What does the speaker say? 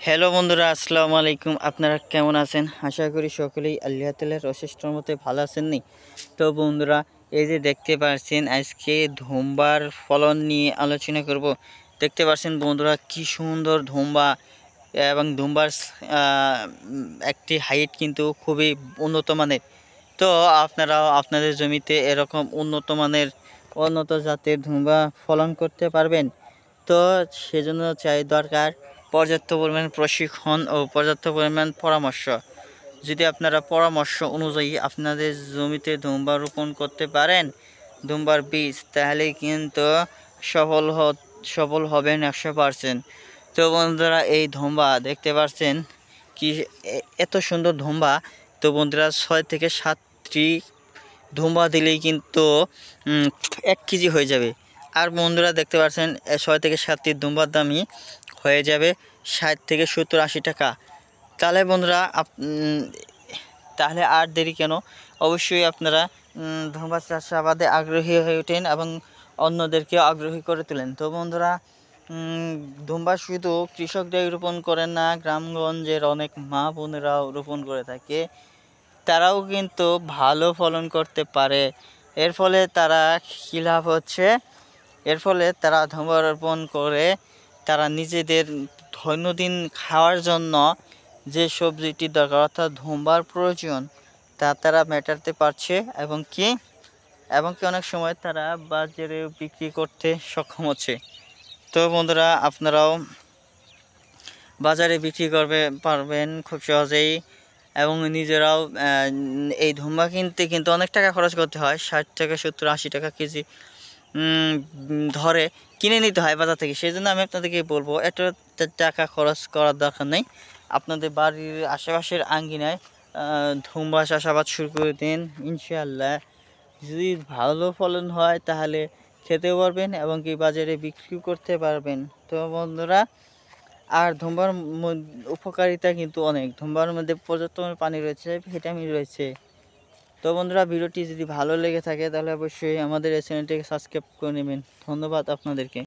Hello বন্ধুরা, আসসালামু আলাইকুম। আপনারা কেমন আছেন? আশা করি সকলেই আল্লাহ তাআলার অশেষ রহমতে ভালো আছেন নি। তো বন্ধুরা, এই যে দেখতে পাচ্ছেন আজকে ধুম্বার ফলন নিয়ে আলোচনা করব। দেখতে পাচ্ছেন বন্ধুরা কি সুন্দর ধুম্বা, এবং ধুম্বার একটি হাইট কিন্তু খুবই উন্নত মানের। তো আপনারাও আপনাদের জমিতে এরকম উন্নত জাতের ধুম্বা ফলন করতে পারবেন। তো সেজন্য চাই দরকার পর্যাপ্ত পরিমাণ প্রশিক্ষণ ও পর্যাপ্ত পরিমাণ পরামর্শ। যদি আপনারা পরামর্শ অনুযায়ী আপনাদের জমিতে ধুম্বা রোপণ করতে পারেন ধুম্বার বীজ, তাহলে কিন্তু সফল সফল হবেন 100%। তো বন্ধুরা, এই ধুম্বা দেখতে পাচ্ছেন কি এত সুন্দর ধুম্বা। তো বন্ধুরা, 6 থেকে 7টি ধুম্বা দিলেই কিন্তু 1 কেজি হয়ে যাবে। আর বন্ধুরা দেখতে পাচ্ছেন 6 থেকে 7টি ধুম্বার দামই হয়ে যাবে 60 থেকে 70-80 টাকা। তাহলে বন্ধুরা, তাহলে আর দেরি কেন? অবশ্যই আপনারা ধুম্বা চাষাবাদে আগ্রহী হয়ে ওঠেন এবং অন্যদেরকে আগ্রহী করে তোলেন। তো বন্ধুরা, ধুম্বা শুধু কৃষকরাই রোপণ করেন না, গ্রামগঞ্জের অনেক মা বোনেরাও রোপণ করে থাকে। তারাও কিন্তু ভালো ফলন করতে পারে। এর ফলে তারা কী লাভ হচ্ছে? এর ফলে তারা ধুম্বা রোপণ করে তারা নিজেদের দৈনন্দিন খাওয়ার জন্য যে সবজিটির দরকার অর্থাৎ ধুম্বার প্রয়োজন তা তারা মেটাতে পারছে, এবং কি অনেক সময় তারা বাজারে বিক্রি করতে সক্ষম হচ্ছে। তো বন্ধুরা, আপনারাও বাজারে বিক্রি করবে পারবেন খুব সহজেই, এবং নিজেরাও এই ধুম্বা কিনতে কিন্তু অনেক টাকা খরচ করতে হয়। 60 টাকা, 70, 80 টাকা কেজি ধরে কিনে নিতে হয় বাজার থেকে। সেই জন্য আমি আপনাদেরকে বলবো এত টাকা খরচ করার দরকার নেই। আপনাদের বাড়ির আশেপাশের আঙ্গিনায় ধুম্বা চাষাবাদ শুরু করে দিন। ইনশাআল্লাহ যদি ভালো ফলন হয় তাহলে খেতেও পারবেন এবং কি বাজারে বিক্রি করতে পারবেন। তো বন্ধুরা, আর ধুম্বার উপকারিতা কিন্তু অনেক। ধুম্বার মধ্যে পর্যাপ্ত পানি রয়েছে, ভিটামিন রয়েছে। তো বন্ধুরা, ভিডিওটি যদি ভালো লেগে থাকে তাহলে অবশ্যই আমাদের এই চ্যানেলটিকে সাবস্ক্রাইব করে নেবেন। ধন্যবাদ আপনাদেরকে।